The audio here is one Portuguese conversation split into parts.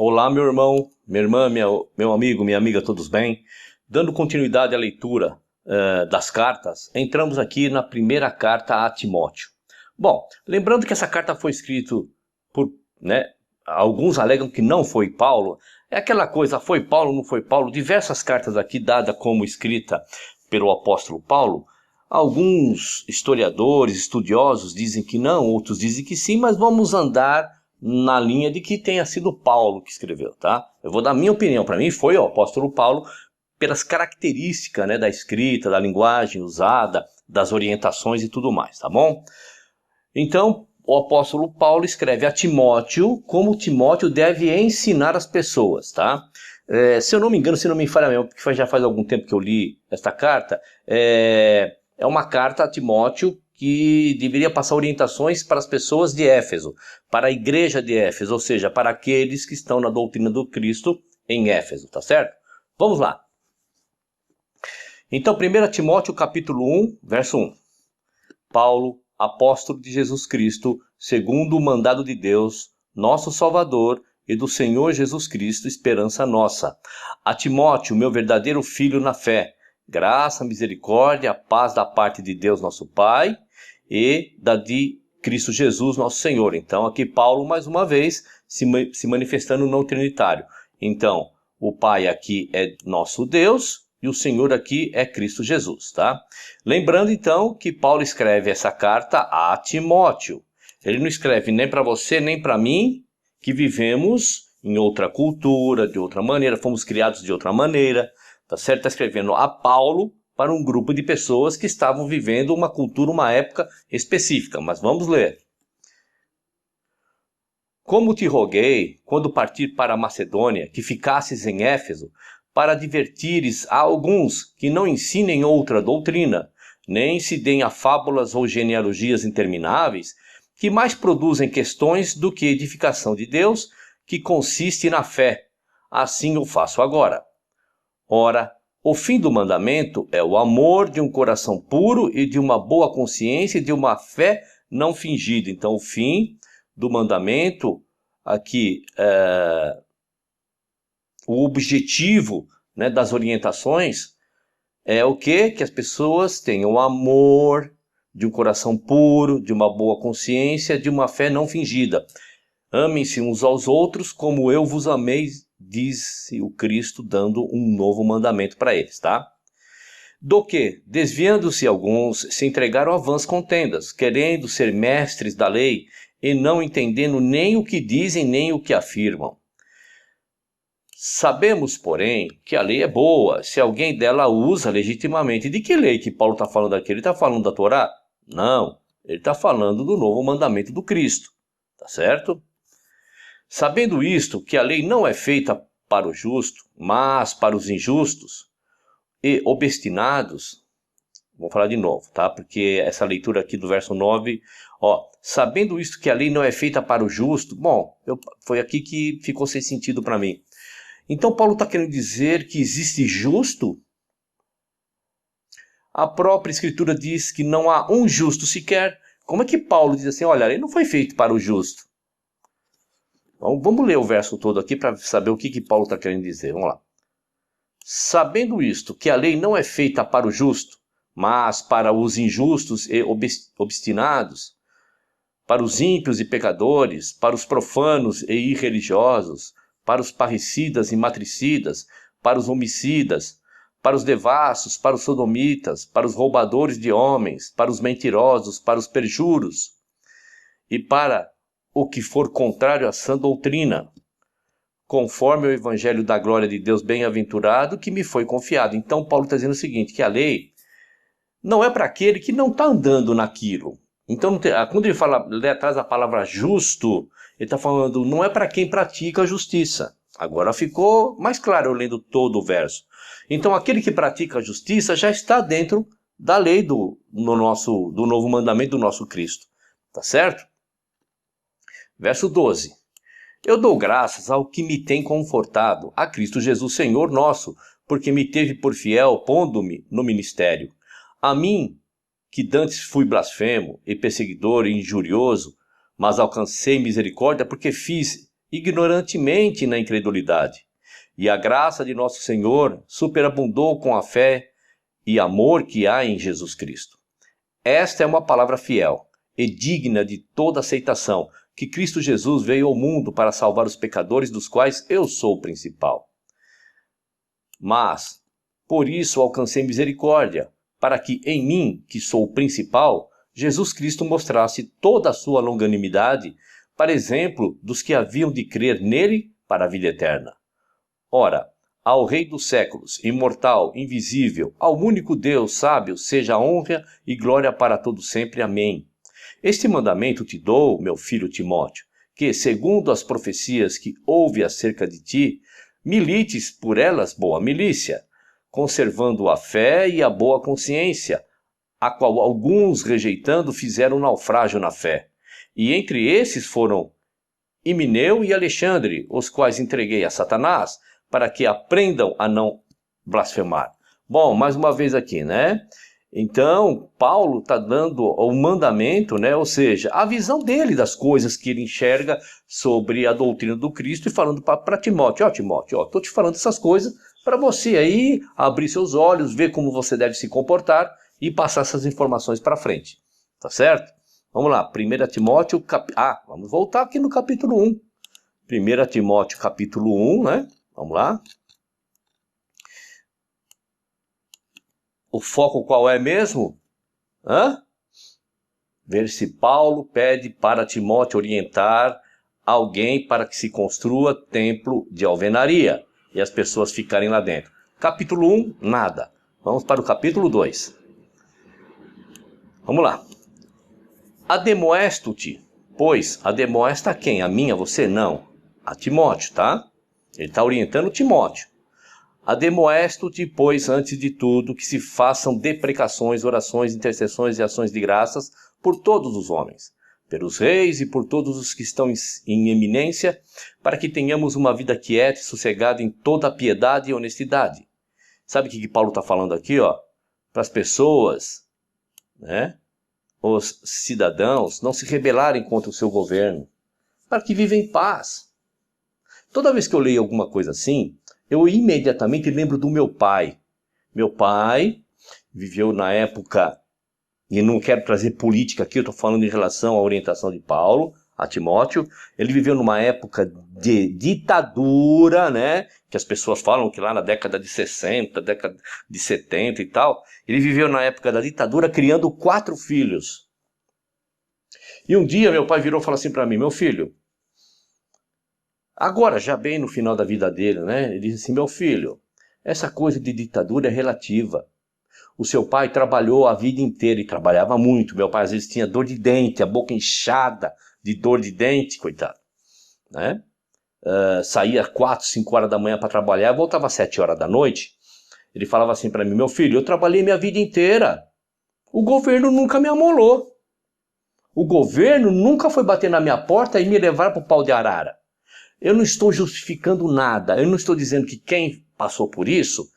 Olá, meu irmão, minha irmã, meu amigo, minha amiga, todos bem? Dando continuidade à leitura das cartas, entramos aqui na primeira carta a Timóteo. Bom, lembrando que essa carta foi escrita por, alguns alegam que não foi Paulo. É aquela coisa, foi Paulo, não foi Paulo. Diversas cartas aqui dadas como escrita pelo apóstolo Paulo. Alguns historiadores, estudiosos dizem que não, outros dizem que sim, mas vamos andar na linha de que tenha sido Paulo que escreveu, tá? Eu vou dar minha opinião, para mim foi o apóstolo Paulo, pelas características, da escrita, da linguagem usada, das orientações e tudo mais, tá bom? Então, o apóstolo Paulo escreve a Timóteo como Timóteo deve ensinar as pessoas, tá? Se eu não me engano, se não me falha mesmo, porque já faz algum tempo que eu li esta carta, é uma carta a Timóteo que deveria passar orientações para as pessoas de Éfeso, para a igreja de Éfeso, ou seja, para aqueles que estão na doutrina do Cristo em Éfeso, tá certo? Vamos lá. Então, 1 Timóteo capítulo 1, verso 1. Paulo, apóstolo de Jesus Cristo, segundo o mandado de Deus, nosso Salvador, e do Senhor Jesus Cristo, esperança nossa. A Timóteo, meu verdadeiro filho na fé, graça, misericórdia, paz da parte de Deus nosso Pai e da de Cristo Jesus nosso Senhor. Então aqui Paulo mais uma vez se manifestando não trinitário. Então o Pai aqui é nosso Deus e o Senhor aqui é Cristo Jesus, tá? Lembrando então que Paulo escreve essa carta a Timóteo. Ele não escreve nem para você nem para mim, que vivemos em outra cultura, de outra maneira, fomos criados de outra maneira, tá certo? Está escrevendo a Paulo para um grupo de pessoas que estavam vivendo uma cultura, uma época específica, mas vamos ler. Como te roguei, quando partir para a Macedônia, que ficasses em Éfeso, para advertires a alguns que não ensinem outra doutrina, nem se deem a fábulas ou genealogias intermináveis, que mais produzem questões do que edificação de Deus, que consiste na fé. Assim eu faço agora. Ora, o fim do mandamento é o amor de um coração puro e de uma boa consciência e de uma fé não fingida. Então, o fim do mandamento, aqui, o objetivo, das orientações é o quê? Que as pessoas tenham amor, de um coração puro, de uma boa consciência, de uma fé não fingida. Amem-se uns aos outros como eu vos amei, disse o Cristo, dando um novo mandamento para eles, tá? Do que, desviando-se alguns, se entregaram a vãs contendas, querendo ser mestres da lei e não entendendo nem o que dizem nem o que afirmam. Sabemos, porém, que a lei é boa, se alguém dela usa legitimamente. De que lei que Paulo está falando aqui? Ele está falando da Torá? Não, ele está falando do novo mandamento do Cristo, tá certo? Sabendo isto, que a lei não é feita para o justo, mas para os injustos e obstinados. Vou falar de novo, tá? Porque essa leitura aqui do verso 9, sabendo isto que a lei não é feita para o justo, foi aqui que ficou sem sentido para mim. Então Paulo está querendo dizer que existe justo? A própria escritura diz que não há um justo sequer. Como é que Paulo diz assim, olha, a lei não foi feita para o justo? Então, vamos ler o verso todo aqui para saber o que Paulo está querendo dizer. Vamos lá. Sabendo isto, que a lei não é feita para o justo, mas para os injustos e obstinados, para os ímpios e pecadores, para os profanos e irreligiosos, para os parricidas e matricidas, para os homicidas, para os devassos, para os sodomitas, para os roubadores de homens, para os mentirosos, para os perjuros, e para o que for contrário à sã doutrina, conforme o evangelho da glória de Deus bem-aventurado que me foi confiado. Então Paulo está dizendo o seguinte, que a lei não é para aquele que não está andando naquilo. Então, quando ele traz a palavra justo, ele está falando, não é para quem pratica a justiça. Agora ficou mais claro eu lendo todo o verso. Então, aquele que pratica a justiça já está dentro da lei do novo mandamento do nosso Cristo. Tá certo? Verso 12. Eu dou graças ao que me tem confortado, a Cristo Jesus Senhor nosso, porque me teve por fiel, pondo-me no ministério. A mim, que dantes fui blasfemo e perseguidor e injurioso, mas alcancei misericórdia porque fiz ignorantemente na incredulidade. E a graça de nosso Senhor superabundou com a fé e amor que há em Jesus Cristo. Esta é uma palavra fiel e digna de toda aceitação, que Cristo Jesus veio ao mundo para salvar os pecadores, dos quais eu sou o principal. Mas, por isso alcancei misericórdia, para que em mim, que sou o principal, Jesus Cristo mostrasse toda a sua longanimidade, para exemplo dos que haviam de crer nele para a vida eterna. Ora, ao Rei dos séculos, imortal, invisível, ao único Deus sábio, seja a honra e glória para todo sempre. Amém. Este mandamento te dou, meu filho Timóteo, que, segundo as profecias que houve acerca de ti, milites por elas boa milícia, conservando a fé e a boa consciência, a qual alguns, rejeitando, fizeram naufrágio na fé. E entre esses foram Himeneu e Alexandre, os quais entreguei a Satanás, para que aprendam a não blasfemar. Bom, mais uma vez aqui, né? Então, Paulo está dando o mandamento, né? Ou seja, a visão dele das coisas que ele enxerga sobre a doutrina do Cristo e falando para Timóteo, Timóteo, estou te falando essas coisas para você aí abrir seus olhos, ver como você deve se comportar e passar essas informações para frente, tá certo? Vamos lá, 1 Timóteo, vamos voltar aqui no capítulo 1. 1 Timóteo, capítulo 1, né? Vamos lá. O foco qual é mesmo? Ver se Paulo pede para Timóteo orientar alguém para que se construa templo de alvenaria e as pessoas ficarem lá dentro. Capítulo 1, nada. Vamos para o capítulo 2. Vamos lá. Ademoesto-te, pois, ademoesta quem? A mim, a você? Não. A Timóteo, tá? Ele está orientando Timóteo. Ademoesto-te, pois, antes de tudo, que se façam deprecações, orações, intercessões e ações de graças por todos os homens, pelos reis e por todos os que estão em eminência, para que tenhamos uma vida quieta e sossegada em toda a piedade e honestidade. Sabe o que Paulo está falando aqui, ó? Para as pessoas, né? Os cidadãos não se rebelarem contra o seu governo, para que vivem em paz. Toda vez que eu leio alguma coisa assim, eu imediatamente lembro do meu pai. Meu pai viveu na época, e não quero trazer política aqui, eu estou falando em relação à orientação de Paulo, a Timóteo. Ele viveu numa época de ditadura, né? Que as pessoas falam que lá na década de 60, década de 70 e tal. Ele viveu na época da ditadura criando 4 filhos. E um dia meu pai virou e falou assim para mim, meu filho, agora já bem no final da vida dele, né? Ele disse assim, meu filho, essa coisa de ditadura é relativa. O seu pai trabalhou a vida inteira e trabalhava muito. Meu pai às vezes tinha dor de dente, a boca inchada de dor de dente, coitado, né? Saía 4, 5 horas da manhã para trabalhar, voltava às 7 horas da noite. Ele falava assim para mim, meu filho, eu trabalhei minha vida inteira. O governo nunca me amolou. O governo nunca foi bater na minha porta e me levar para o pau de arara. Eu não estou justificando nada. Eu não estou dizendo que quem passou por isso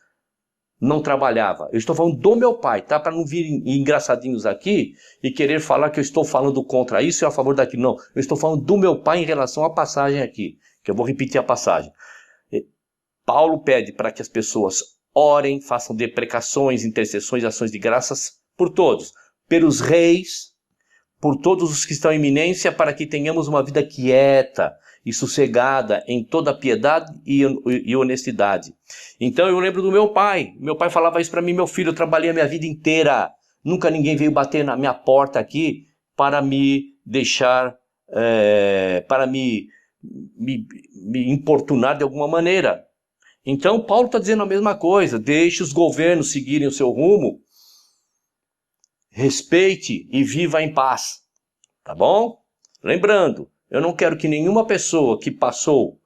não trabalhava. Eu estou falando do meu pai, tá? Para não vir engraçadinhos aqui e querer falar que eu estou falando contra isso e a favor daquilo. Não, eu estou falando do meu pai em relação à passagem aqui, que eu vou repetir a passagem. Paulo pede para que as pessoas orem, façam deprecações, intercessões, ações de graças por todos, pelos reis, por todos os que estão em eminência, para que tenhamos uma vida quieta e sossegada em toda piedade e honestidade. Então eu lembro do meu pai falava isso para mim, meu filho, eu trabalhei a minha vida inteira, nunca ninguém veio bater na minha porta aqui para me deixar, para me importunar de alguma maneira. Então Paulo está dizendo a mesma coisa, deixe os governos seguirem o seu rumo, respeite e viva em paz, tá bom? Lembrando, eu não quero que nenhuma pessoa que passou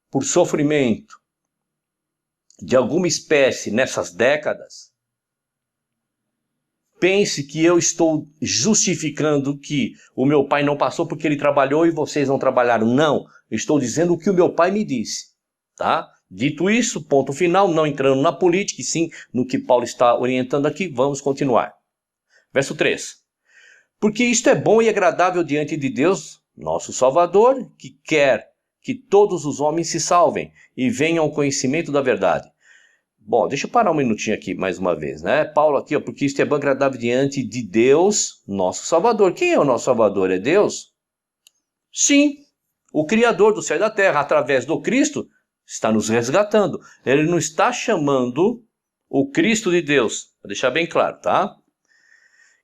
por sofrimento de alguma espécie nessas décadas pense que eu estou justificando que o meu pai não passou porque ele trabalhou e vocês não trabalharam. Não, eu estou dizendo o que o meu pai me disse, tá? Dito isso, ponto final, não entrando na política, e sim no que Paulo está orientando aqui, vamos continuar. Verso 3. Porque isto é bom e agradável diante de Deus, nosso Salvador, que quer que todos os homens se salvem e venham ao conhecimento da verdade. Bom, deixa eu parar um minutinho aqui mais uma vez, né? Paulo aqui, ó, porque isto é bom agradável diante de Deus, nosso Salvador. Quem é o nosso Salvador? É Deus? Sim, o Criador do céu e da terra, através do Cristo, está nos resgatando. Ele não está chamando o Cristo de Deus, para deixar bem claro, tá?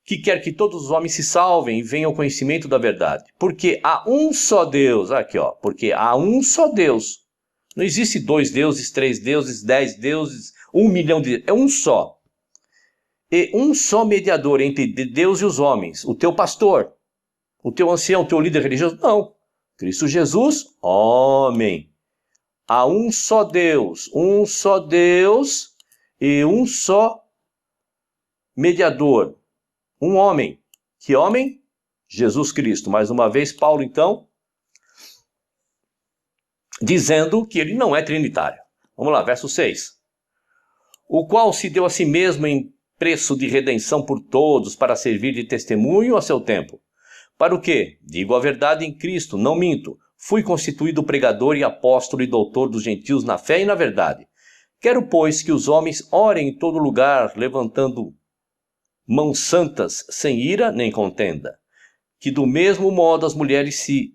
Que quer que todos os homens se salvem e venham ao conhecimento da verdade. Porque há um só Deus, aqui ó, porque há um só Deus. Não existe 2 deuses, 3 deuses, 10 deuses, 1 milhão de... É um só. E um só mediador entre Deus e os homens. O teu pastor, o teu ancião, o teu líder religioso. Não. Cristo Jesus, homem. Há um só Deus e um só mediador. Um homem. Que homem? Jesus Cristo. Mais uma vez, Paulo, então, dizendo que ele não é trinitário. Vamos lá, verso 6. O qual se deu a si mesmo em preço de redenção por todos, para servir de testemunho a seu tempo. Para o quê? Digo a verdade em Cristo, não minto. Fui constituído pregador e apóstolo e doutor dos gentios na fé e na verdade. Quero, pois, que os homens orem em todo lugar, levantando mãos santas, sem ira nem contenda. Que do mesmo modo as mulheres se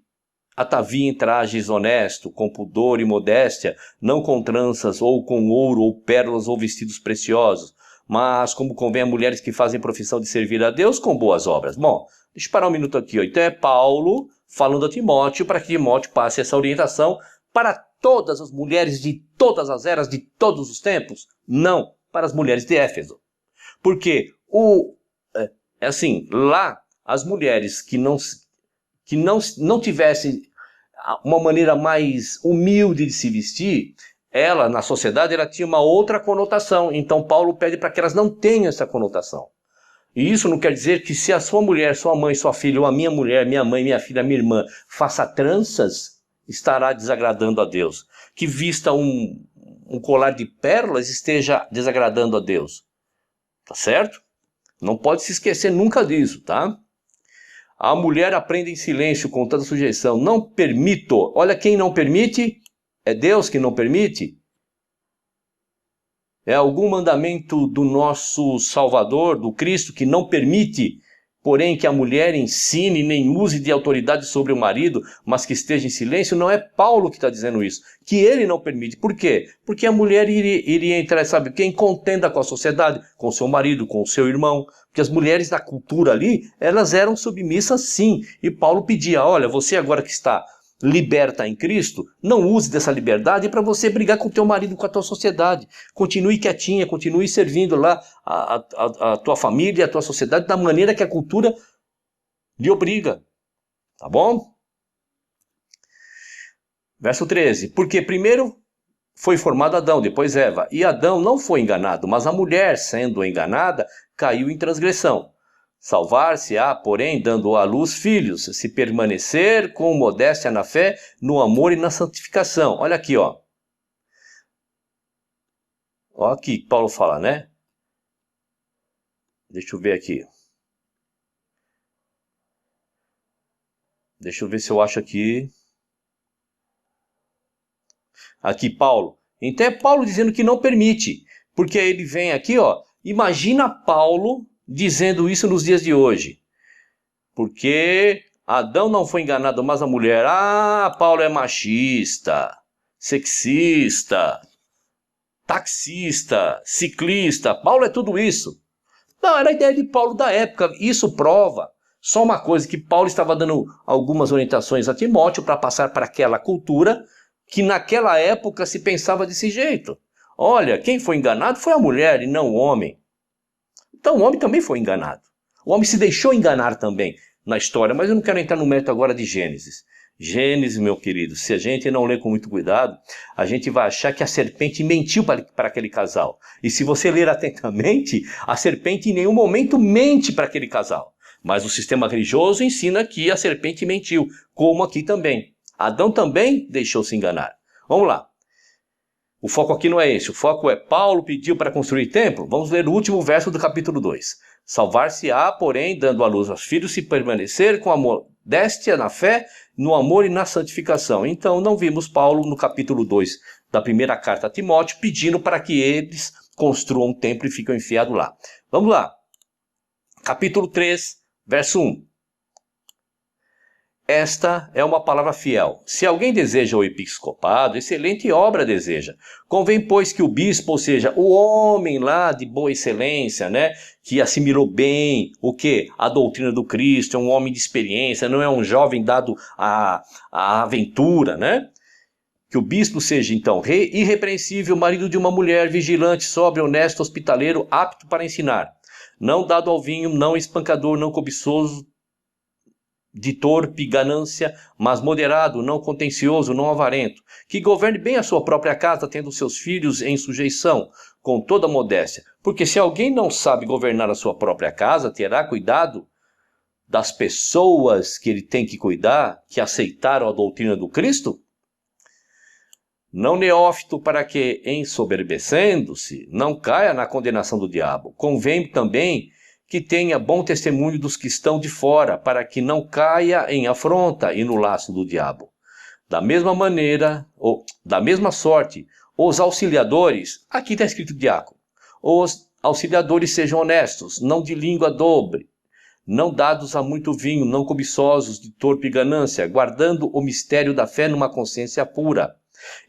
ataviem em trajes honesto, com pudor e modéstia, não com tranças, ou com ouro, ou pérolas, ou vestidos preciosos, mas como convém a mulheres que fazem profissão de servir a Deus com boas obras. Bom, deixa eu parar um minuto aqui. Ó. Então é Paulo falando a Timóteo, para que Timóteo passe essa orientação para todas as mulheres de todas as eras, de todos os tempos? Não, para as mulheres de Éfeso. Porque lá as mulheres que não tivessem uma maneira mais humilde de se vestir, ela, na sociedade, ela tinha uma outra conotação. Então Paulo pede para que elas não tenham essa conotação. E isso não quer dizer que se a sua mulher, sua mãe, sua filha, ou a minha mulher, minha mãe, minha filha, minha irmã, faça tranças, estará desagradando a Deus. Que vista um colar de pérolas esteja desagradando a Deus. Tá certo? Não pode se esquecer nunca disso, tá? A mulher aprende em silêncio, com toda sujeição. Não permito. Olha, quem não permite, é Deus que não permite. É algum mandamento do nosso Salvador, do Cristo, que não permite, porém, que a mulher ensine nem use de autoridade sobre o marido, mas que esteja em silêncio? Não é Paulo que está dizendo isso, que ele não permite. Por quê? Porque a mulher iria entrar, sabe o quê? Em contenda com a sociedade, com o seu marido, com o seu irmão. Porque as mulheres da cultura ali, elas eram submissas sim. E Paulo pedia, olha, você agora que está liberta em Cristo, não use dessa liberdade para você brigar com o teu marido, com a tua sociedade. Continue quietinha, continue servindo lá a tua família, a tua sociedade, da maneira que a cultura lhe obriga. Tá bom? Verso 13. Porque primeiro foi formado Adão, depois Eva. E Adão não foi enganado, mas a mulher, sendo enganada, caiu em transgressão. Salvar-se-á, porém, dando à luz filhos, se permanecer com modéstia na fé, no amor e na santificação. Olha aqui, ó. Olha aqui que Paulo fala, né? Deixa eu ver aqui. Deixa eu ver se eu acho aqui. Aqui, Paulo. Então é Paulo dizendo que não permite. Porque ele vem aqui, ó. Imagina Paulo dizendo isso nos dias de hoje. Porque Adão não foi enganado, mas a mulher. Ah, Paulo é machista, sexista, taxista, ciclista. Paulo é tudo isso. Não, era a ideia de Paulo da época. Isso prova só uma coisa, que Paulo estava dando algumas orientações a Timóteo para passar para aquela cultura que naquela época se pensava desse jeito. Olha, quem foi enganado foi a mulher e não o homem. Então o homem também foi enganado. O homem se deixou enganar também na história, mas eu não quero entrar no mérito agora de Gênesis. Gênesis, meu querido, se a gente não ler com muito cuidado, a gente vai achar que a serpente mentiu para aquele casal. E se você ler atentamente, a serpente em nenhum momento mente para aquele casal. Mas o sistema religioso ensina que a serpente mentiu, como aqui também. Adão também deixou-se enganar. Vamos lá. O foco aqui não é esse. O foco é Paulo pediu para construir templo. Vamos ler o último verso do capítulo 2. Salvar-se-á, porém, dando à luz aos filhos, se permanecer com a modéstia na fé, no amor e na santificação. Então, não vimos Paulo no capítulo 2 da primeira carta a Timóteo, pedindo para que eles construam um templo e fiquem enfiados lá. Vamos lá. Capítulo 3, verso 1. Esta é uma palavra fiel. Se alguém deseja o episcopado, excelente obra deseja. Convém, pois, que o bispo, ou seja, o homem lá de boa excelência, né, que assimilou bem o quê? A doutrina do Cristo, é um homem de experiência, não é um jovem dado à aventura, né? Que o bispo seja, então, irrepreensível, marido de uma mulher, vigilante, sóbrio, honesto, hospitaleiro, apto para ensinar. Não dado ao vinho, não espancador, não cobiçoso, de torpe ganância, mas moderado, não contencioso, não avarento, que governe bem a sua própria casa, tendo seus filhos em sujeição, com toda modéstia. Porque se alguém não sabe governar a sua própria casa, terá cuidado das pessoas que ele tem que cuidar, que aceitaram a doutrina do Cristo? Não neófito, para que, ensoberbecendo-se, não caia na condenação do diabo. Convém também que tenha bom testemunho dos que estão de fora, para que não caia em afronta e no laço do diabo. Da mesma maneira, ou da mesma sorte, os auxiliadores, aqui está escrito diácono, os auxiliadores sejam honestos, não de língua dobre, não dados a muito vinho, não cobiçosos de torpe ganância, guardando o mistério da fé numa consciência pura.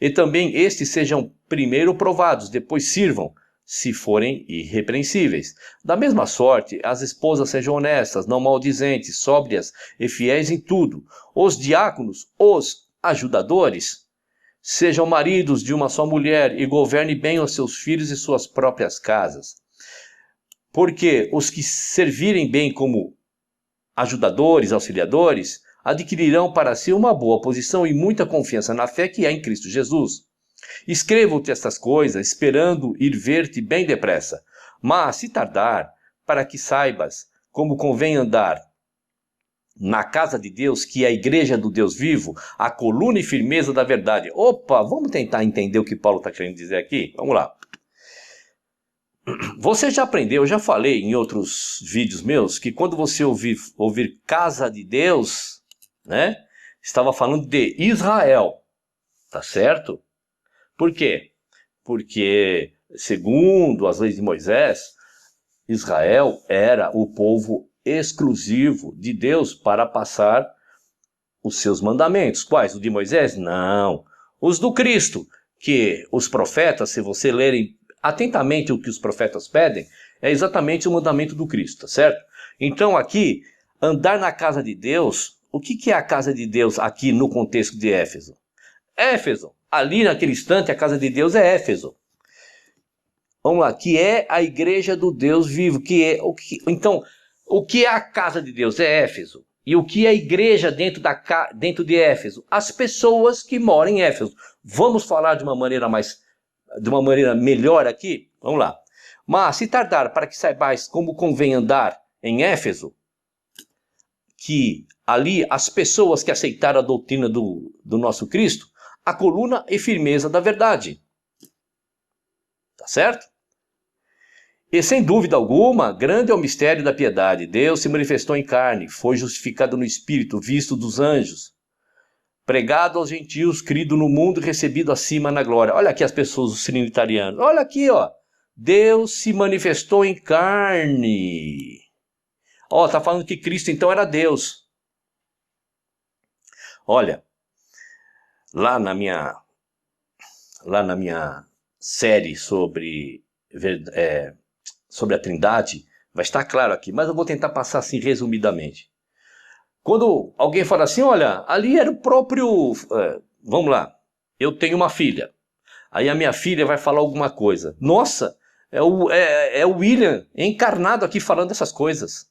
E também estes sejam primeiro provados, depois sirvam, se forem irrepreensíveis. Da mesma sorte, as esposas sejam honestas, não maldizentes, sóbrias e fiéis em tudo. Os diáconos, os ajudadores, sejam maridos de uma só mulher e governem bem os seus filhos e suas próprias casas. Porque os que servirem bem como ajudadores, auxiliadores, adquirirão para si uma boa posição e muita confiança na fé que há em Cristo Jesus. Escrevo-te estas coisas, esperando ir ver-te bem depressa. Mas, se tardar, para que saibas como convém andar na casa de Deus, que é a igreja do Deus vivo, a coluna e firmeza da verdade. Opa, vamos tentar entender o que Paulo está querendo dizer aqui? Vamos lá. Você já aprendeu, eu já falei em outros vídeos meus, que quando você ouvir casa de Deus, né, estava falando de Israel, tá certo? Por quê? Porque, segundo as leis de Moisés, Israel era o povo exclusivo de Deus para passar os seus mandamentos. Quais? Os de Moisés? Não. Os do Cristo, que os profetas, se você lerem atentamente o que os profetas pedem, é exatamente o mandamento do Cristo, tá certo? Então aqui, andar na casa de Deus, o que é a casa de Deus aqui no contexto de Éfeso? Éfeso, ali naquele instante a casa de Deus é Éfeso. Vamos lá, que é a igreja do Deus vivo, então, o que é a casa de Deus? É Éfeso. E o que é a igreja dentro de Éfeso? As pessoas que moram em Éfeso. Vamos falar de uma maneira melhor aqui? Vamos lá. Mas se tardar para que saibais como convém andar em Éfeso, que ali as pessoas que aceitaram a doutrina do nosso Cristo, a coluna e firmeza da verdade. Tá certo? E sem dúvida alguma, grande é o mistério da piedade. Deus se manifestou em carne, foi justificado no Espírito, visto dos anjos, pregado aos gentios, crido no mundo e recebido acima na glória. Olha aqui as pessoas, os trinitarianos. Olha aqui, ó. Deus se manifestou em carne. Ó, tá falando que Cristo então era Deus. Olha, lá na minha série sobre a Trindade, vai estar claro aqui, mas eu vou tentar passar assim resumidamente. Quando alguém fala assim, olha, ali era o próprio... vamos lá, eu tenho uma filha. Aí a minha filha vai falar alguma coisa. Nossa, é o William encarnado aqui falando essas coisas.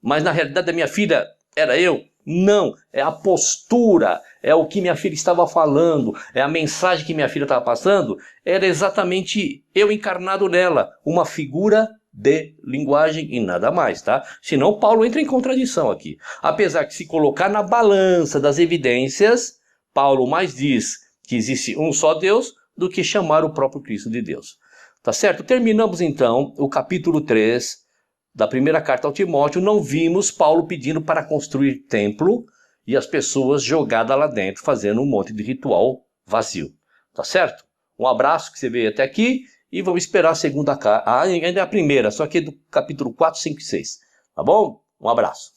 Mas na realidade a minha filha era eu? Não, é a postura, é o que minha filha estava falando, é a mensagem que minha filha estava passando, era exatamente eu encarnado nela, uma figura de linguagem e nada mais, tá? Senão Paulo entra em contradição aqui. Apesar que se colocar na balança das evidências, Paulo mais diz que existe um só Deus do que chamar o próprio Cristo de Deus. Tá certo? Terminamos então o capítulo 3 da primeira carta ao Timóteo, não vimos Paulo pedindo para construir templo e as pessoas jogadas lá dentro, fazendo um monte de ritual vazio. Tá certo? Um abraço que você veio até aqui e vamos esperar a segunda carta. Ainda é a primeira, só que é do capítulo 4, 5 e 6. Tá bom? Um abraço.